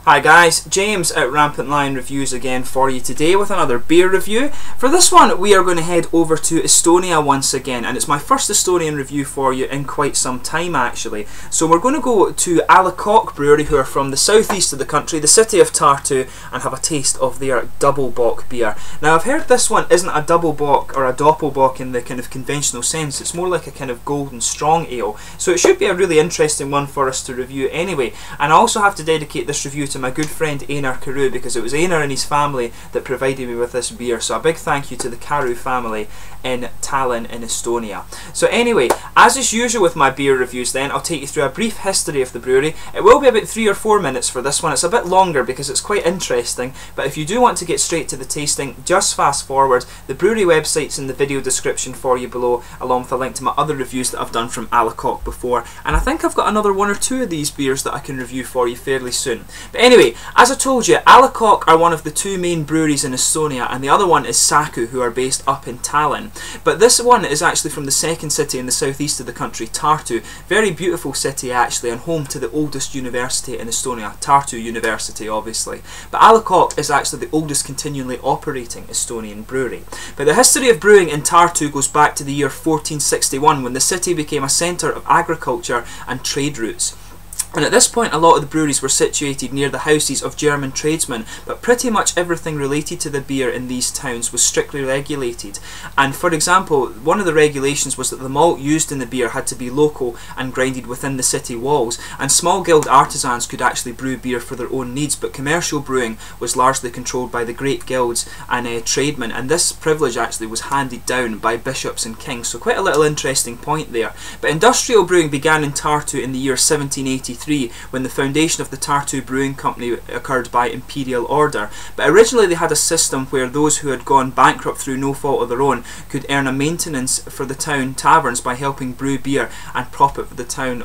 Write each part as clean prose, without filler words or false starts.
Hi guys, James at Rampant Lion Reviews again for you today with another beer review. For this one we are going to head over to Estonia once again, and it's my first Estonian review for you in quite some time actually. So we're going to go to A Le Coq Brewery, who are from the southeast of the country, the city of Tartu, and have a taste of their double Bock beer. Now I've heard this one isn't a double Bock or a doppelbock in the kind of conventional sense, it's more like a kind of golden strong ale. So it should be a really interesting one for us to review anyway. And I also have to dedicate this review to my good friend Einar Carew, because it was Einar and his family that provided me with this beer, so a big thank you to the Carew family in Tallinn in Estonia. So anyway, as is usual with my beer reviews then, I'll take you through a brief history of the brewery. It will be about 3 or 4 minutes for this one. It's a bit longer because it's quite interesting, but if you do want to get straight to the tasting, just fast forward. The brewery website's in the video description for you below, along with a link to my other reviews that I've done from A Le Coq before, and I think I've got another 1 or 2 of these beers that I can review for you fairly soon. But anyway, as I told you, A Le Coq are one of the 2 main breweries in Estonia, and the other one is Saku, who are based up in Tallinn. But this one is actually from the second city in the southeast of the country, Tartu. Very beautiful city actually, and home to the oldest university in Estonia, Tartu University obviously. But A Le Coq is actually the oldest continually operating Estonian brewery. But the history of brewing in Tartu goes back to the year 1461, when the city became a centre of agriculture and trade routes. And at this point a lot of the breweries were situated near the houses of German tradesmen, but pretty much everything related to the beer in these towns was strictly regulated. And for example, one of the regulations was that the malt used in the beer had to be local and grinded within the city walls, and small guild artisans could actually brew beer for their own needs, but commercial brewing was largely controlled by the great guilds and tradesmen, and this privilege actually was handed down by bishops and kings, so quite a little interesting point there. But industrial brewing began in Tartu in the year 1783, when the foundation of the Tartu Brewing Company occurred by imperial order. But originally they had a system where those who had gone bankrupt through no fault of their own could earn a maintenance for the town taverns by helping brew beer and prop it for the town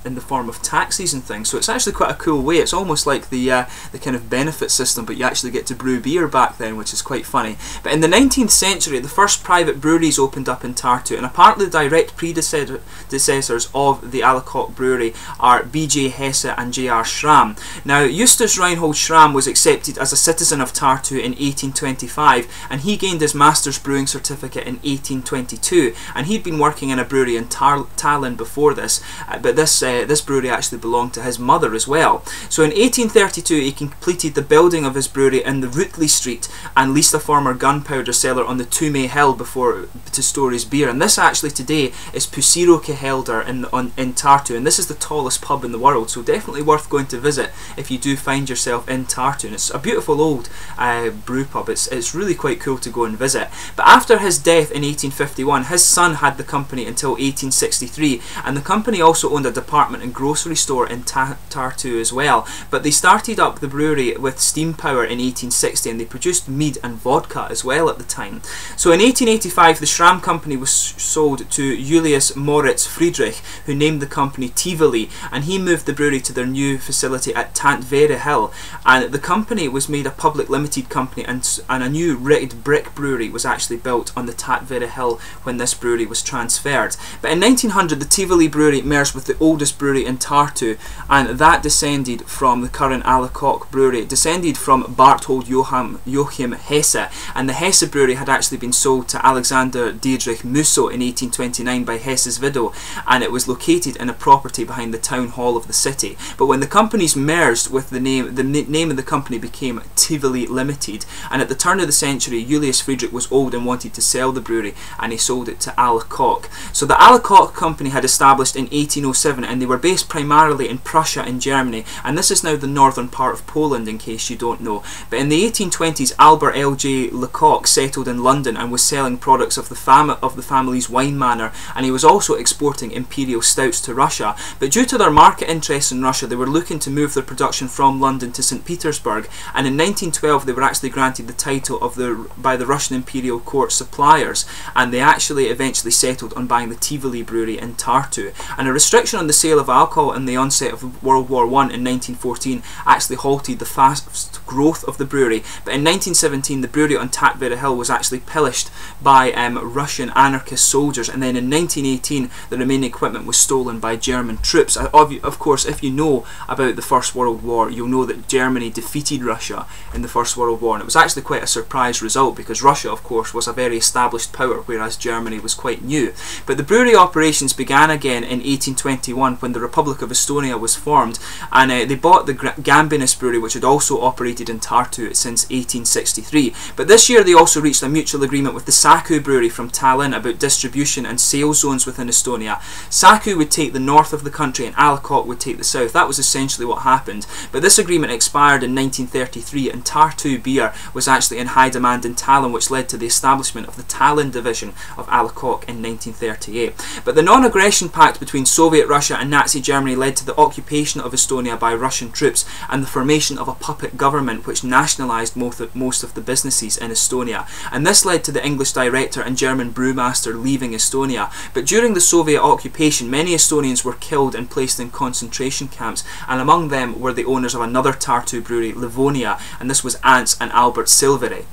in the form of taxes and things. So it's actually quite a cool way. It's almost like the kind of benefit system, but you actually get to brew beer back then, which is quite funny. But in the 19th century the first private breweries opened up in Tartu, and apparently the direct predecessors of the A Le Coq Brewery are B.J. Hesse and J.R. Schramm. Now, Justus Reinhold Schramm was accepted as a citizen of Tartu in 1825, and he gained his master's brewing certificate in 1822, and he'd been working in a brewery in Tallinn before this, but this brewery actually belonged to his mother as well. So in 1832 he completed the building of his brewery in the Rutli Street and leased a former gunpowder cellar on the Tume Hill to store his beer, and this actually today is Pusiro Kehelder in Tartu, and this is the tallest pub in the world, so definitely worth going to visit if you do find yourself in Tartu. And it's a beautiful old brew pub. It's really quite cool to go and visit. But after his death in 1851, his son had the company until 1863, and the company also owned a department and grocery store in Tartu as well. But they started up the brewery with steam power in 1860, and they produced mead and vodka as well at the time. So in 1885 the Schramm company was sold to Julius Moritz Friedrich, who named the company Tivoli, and he moved the brewery to their new facility at Tantvere Hill, and the company was made a public limited company, and a new rigged brick brewery was actually built on the Tantvere Hill when this brewery was transferred. But in 1900 the Tivoli brewery merged with the oldest brewery in Tartu, and that descended from the current A Le Coq Brewery. It descended from Barthold Joachim Hesse, and the Hesse brewery had actually been sold to Alexander Diedrich Musso in 1829 by Hesse's widow, and it was located in a property behind the town hall of the city. But when the companies merged with the name of the company became Tivoli Limited, and at the turn of the century Julius Friedrich was old and wanted to sell the brewery, and he sold it to A Le Coq. So the A Le Coq company had established in 1807, and they were based primarily in Prussia and Germany, and this is now the northern part of Poland in case you don't know. But in the 1820s Albert L.J. Lecoq settled in London and was selling products of the family's wine manor, and he was also exporting imperial stouts to Russia. But due to their market interests in Russia, they were looking to move their production from London to St. Petersburg, and in 1912 they were actually granted the title by the Russian Imperial Court suppliers, and they actually eventually settled on buying the Tivoli brewery in Tartu. And a restriction on the sale of alcohol in the onset of World War I in 1914 actually halted the fast growth of the brewery. But in 1917 the brewery on Takvere Hill was actually pillaged by Russian anarchist soldiers, and then in 1918 the remaining equipment was stolen by German troops. Of course, if you know about the First World War, you'll know that Germany defeated Russia in the First World War, and it was actually quite a surprise result because Russia, of course, was a very established power, whereas Germany was quite new. But the brewery operations began again in 1821 when the Republic of Estonia was formed, and they bought the Gambinus brewery, which had also operated in Tartu since 1863. But this year they also reached a mutual agreement with the Saku brewery from Tallinn about distribution and sales zones within Estonia. Saku would take the north of the country and A Le Coq would take the south. That was essentially what happened. But this agreement expired in 1933, and Tartu beer was actually in high demand in Tallinn, which led to the establishment of the Tallinn division of A Le Coq in 1938. But the non-aggression pact between Soviet Russia and Nazi Germany led to the occupation of Estonia by Russian troops and the formation of a puppet government which nationalised most of the businesses in Estonia. And this led to the English director and German brewmaster leaving Estonia. But during the Soviet occupation, many Estonians were killed and placed in concentration camps, and among them were the owners of another Tartu brewery, Livonia, and this was Ants and Albert Silveri.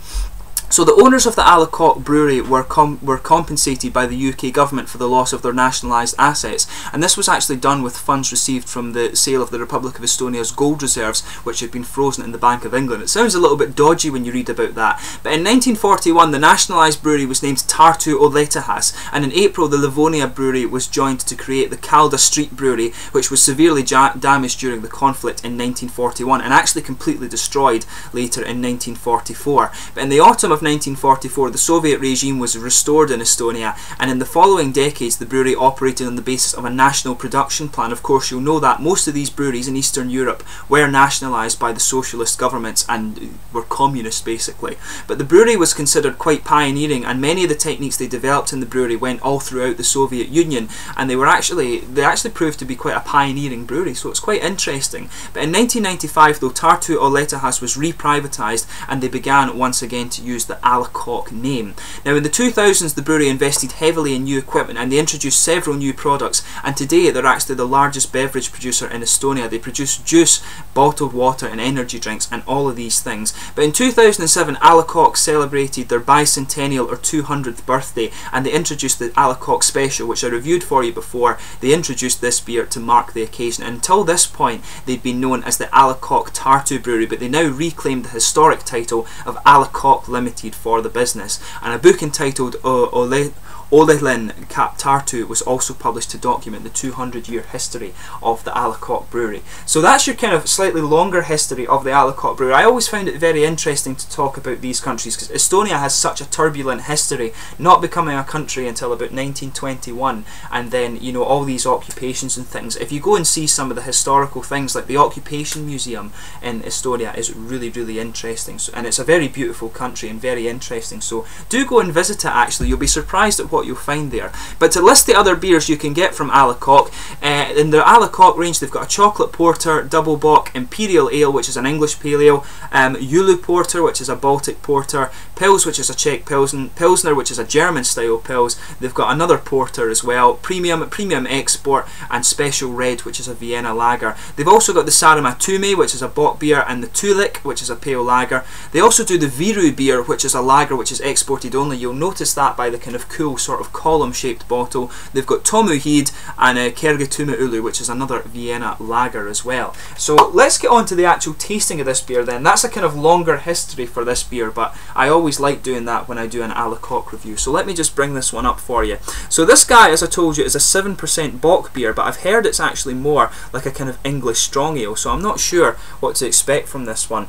So the owners of the A Le Coq Brewery were compensated by the UK government for the loss of their nationalised assets, and this was actually done with funds received from the sale of the Republic of Estonia's gold reserves, which had been frozen in the Bank of England. It sounds a little bit dodgy when you read about that, but in 1941 the nationalised brewery was named Tartu A Le Coq, and in April the Livonia brewery was joined to create the Calda Street Brewery, which was severely damaged during the conflict in 1941 and actually completely destroyed later in 1944. But in the autumn of 1944 the Soviet regime was restored in Estonia, and in the following decades the brewery operated on the basis of a national production plan. Of course, you'll know that most of these breweries in Eastern Europe were nationalised by the socialist governments and were communist basically. But the brewery was considered quite pioneering, and many of the techniques they developed in the brewery went all throughout the Soviet Union, and they actually proved to be quite a pioneering brewery, so it's quite interesting. But in 1995 though, Tartu A Le Coq was reprivatised and they began once again to use the A Le Coq name. Now in the 2000s the brewery invested heavily in new equipment and they introduced several new products, and today they're actually the largest beverage producer in Estonia. They produce juice, bottled water and energy drinks and all of these things. But in 2007 A Le Coq celebrated their bicentennial or 200th birthday, and they introduced the A Le Coq Special, which I reviewed for you before. They introduced this beer to mark the occasion, and until this point they'd been known as the A Le Coq Tartu Brewery, but they now reclaimed the historic title of A Le Coq Limited for the business. And a book entitled Olelin Cap Tartu was also published to document the 200-year history of the A Le Coq Brewery. So that's your kind of slightly longer history of the A Le Coq Brewery. I always found it very interesting to talk about these countries because Estonia has such a turbulent history, not becoming a country until about 1921, and then, you know, all these occupations and things. If you go and see some of the historical things, like the Occupation Museum in Estonia is really, really interesting. So, and it's a very beautiful country and very interesting, so do go and visit it actually. You'll be surprised at what you'll find there. But to list the other beers you can get from A Le Coq, in the A Le Coq range they've got a chocolate porter, double bock, imperial ale, which is an English pale ale, Yulu porter, which is a Baltic porter, Pils, which is a Czech Pilsner, which is a German style Pils. They've got another porter as well, premium export, and special red, which is a Vienna lager. They've also got the Sarama Tume, which is a bock beer, and the Tulik, which is a pale lager. They also do the Viru beer, which is a lager which is exported only. You'll notice that by the kind of cool sort of column shaped bottle. They've got Tomu Heed and Kergetuma Ulu, which is another Vienna lager as well. So let's get on to the actual tasting of this beer then. That's a kind of longer history for this beer, but I always like doing that when I do an A Le Coq review. So let me just bring this one up for you. So this guy, as I told you, is a 7% bock beer, but I've heard it's actually more like a kind of English strong ale, so I'm not sure what to expect from this one.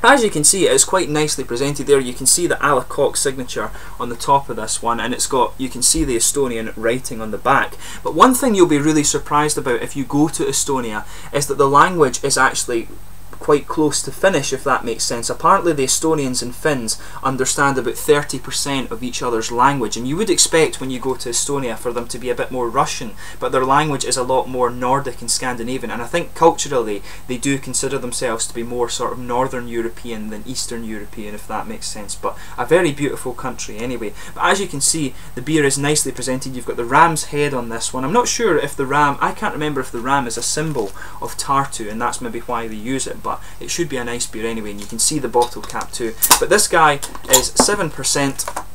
As you can see, it's quite nicely presented there. You can see the A Le Coq signature on the top of this one, and it's got, you can see the Estonian writing on the back. But one thing you'll be really surprised about if you go to Estonia is that the language is actually quite close to Finnish, if that makes sense. Apparently the Estonians and Finns understand about 30% of each other's language, and you would expect when you go to Estonia for them to be a bit more Russian, but their language is a lot more Nordic and Scandinavian, and I think culturally they do consider themselves to be more sort of Northern European than Eastern European, if that makes sense. But a very beautiful country anyway. But as you can see, the beer is nicely presented. You've got the ram's head on this one. I'm not sure if the ram, I can't remember if the ram is a symbol of Tartu and that's maybe why they use it, but it should be a nice beer anyway, and you can see the bottle cap too. But this guy is 7%,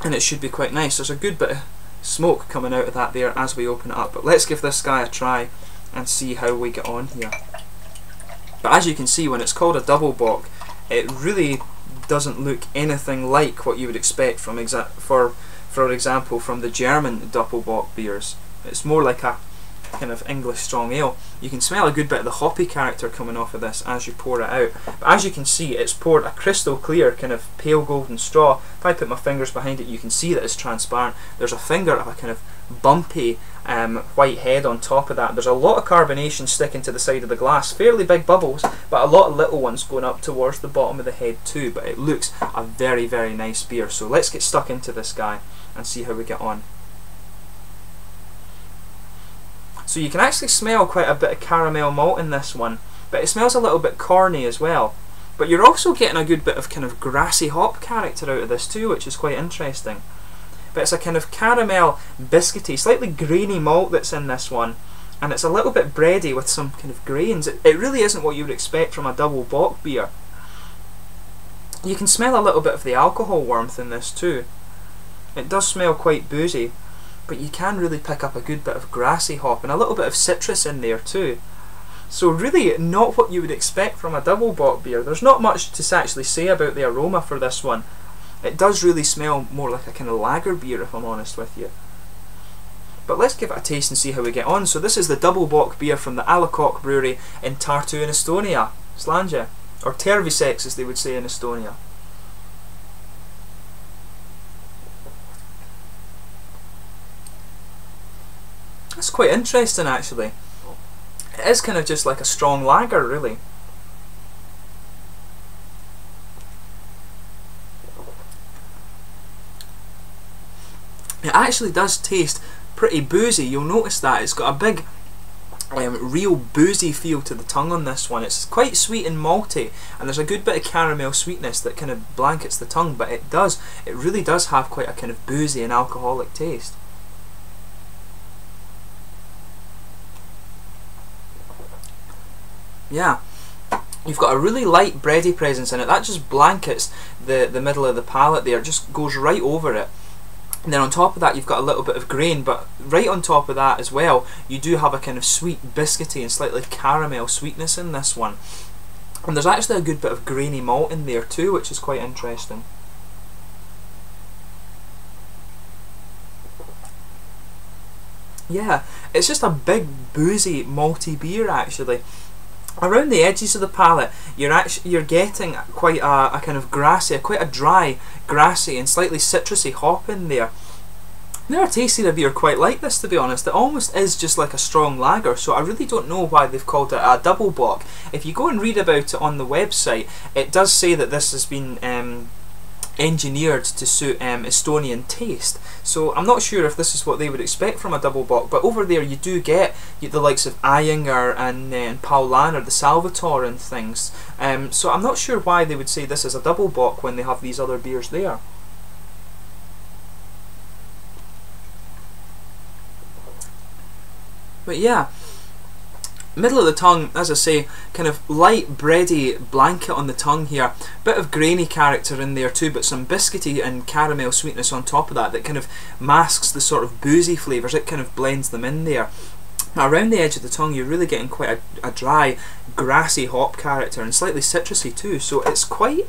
and it should be quite nice. There's a good bit of smoke coming out of that there as we open it up, but let's give this guy a try and see how we get on here. But as you can see, when it's called a double bock, it really doesn't look anything like what you would expect from for example from the German double bock beers. It's more like a kind of English strong ale. You can smell a good bit of the hoppy character coming off of this as you pour it out. But as you can see, it's poured a crystal clear kind of pale golden straw. If I put my fingers behind it, you can see that it's transparent. There's a finger of a kind of bumpy white head on top of that. There's a lot of carbonation sticking to the side of the glass, fairly big bubbles, but a lot of little ones going up towards the bottom of the head too. But it looks a very, very nice beer. So let's get stuck into this guy and see how we get on. So you can actually smell quite a bit of caramel malt in this one, but it smells a little bit corny as well. But you're also getting a good bit of kind of grassy hop character out of this too, which is quite interesting. But it's a kind of caramel biscuity, slightly grainy malt that's in this one, and it's a little bit bready with some kind of grains. It really isn't what you would expect from a double bock beer. You can smell a little bit of the alcohol warmth in this too. It does smell quite boozy, but you can really pick up a good bit of grassy hop and a little bit of citrus in there too. So really not what you would expect from a double bock beer. There's not much to actually say about the aroma for this one. It does really smell more like a kind of lager beer, if I'm honest with you. But let's give it a taste and see how we get on. So this is the double bock beer from the A Le Coq Brewery in Tartu in Estonia, Slanje, or Tervisex as they would say in Estonia. That's quite interesting actually. It is kind of just like a strong lager really. It actually does taste pretty boozy. You'll notice that it's got a big real boozy feel to the tongue on this one. It's quite sweet and malty, and there's a good bit of caramel sweetness that kind of blankets the tongue, but it really does have quite a kind of boozy and alcoholic taste. Yeah, you've got a really light bready presence in it. That just blankets the middle of the palate there, just goes right over it. And then on top of that you've got a little bit of grain, but right on top of that as well you do have a kind of sweet biscuity and slightly caramel sweetness in this one. And there's actually a good bit of grainy malt in there too, which is quite interesting. Yeah, it's just a big boozy malty beer actually. Around the edges of the palate, you're getting quite a kind of grassy, quite a dry, grassy and slightly citrusy hop in there. Never tasted a beer quite like this, to be honest. It almost is just like a strong lager, so I really don't know why they've called it a double bock. If you go and read about it on the website, it does say that this has been engineered to suit Estonian taste. So I'm not sure if this is what they would expect from a double bock, but over there you do get the likes of Ayinger and Paulaner, the Salvatore and things. So I'm not sure why they would say this is a double bock when they have these other beers there. But yeah, middle of the tongue, as I say, kind of light bready blanket on the tongue here, bit of grainy character in there too, but some biscuity and caramel sweetness on top of that that kind of masks the sort of boozy flavours. It kind of blends them in there. Now around the edge of the tongue you're really getting quite a dry, grassy hop character and slightly citrusy too, so it's quite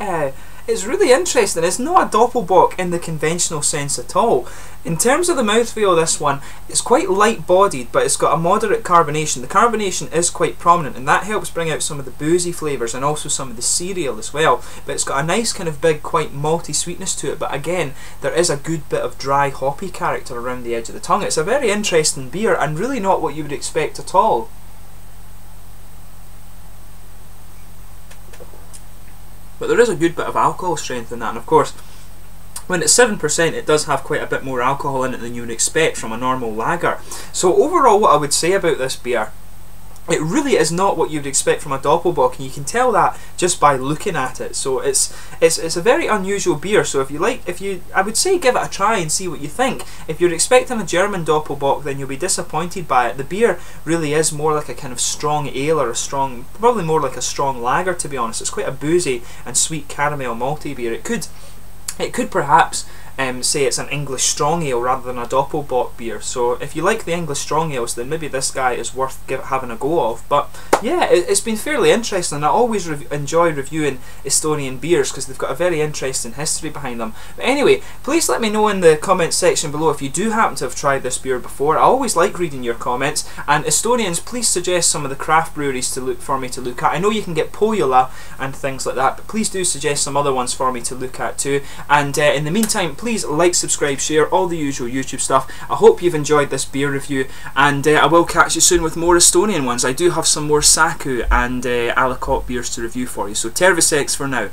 it's really interesting. It's not a doppelbock in the conventional sense at all. In terms of the mouthfeel of this one, it's quite light bodied, but it's got a moderate carbonation. The carbonation is quite prominent, and that helps bring out some of the boozy flavours and also some of the cereal as well. But it's got a nice kind of big, quite malty sweetness to it, but again, there is a good bit of dry hoppy character around the edge of the tongue. It's a very interesting beer, and really not what you would expect at all. But there is a good bit of alcohol strength in that, and of course when it's 7% it does have quite a bit more alcohol in it than you would expect from a normal lager. So overall what I would say about this beer it really is not what you'd expect from a Doppelbock, and you can tell that just by looking at it. So it's a very unusual beer. So I would say give it a try and see what you think. If you're expecting a German Doppelbock, then you'll be disappointed by it. The beer really is more like a kind of strong ale, or probably more like a strong lager, to be honest. It's quite a boozy and sweet caramel malty beer. It could perhaps say it's an English strong ale rather than a Doppelbock beer. So if you like the English strong ales, then maybe this guy is worth having a go of. But yeah, it's been fairly interesting. I always enjoy reviewing Estonian beers because they've got a very interesting history behind them. But anyway, please let me know in the comments section below if you do happen to have tried this beer before. I always like reading your comments. And Estonians, please suggest some of the craft breweries for me to look at. I know you can get Pohjola and things like that, but please do suggest some other ones for me to look at too. And in the meantime, please like, subscribe, share, all the usual YouTube stuff. I hope you've enjoyed this beer review, and I will catch you soon with more Estonian ones. I do have some more Saku and A Le Coq beers to review for you. So tervetuloa for now.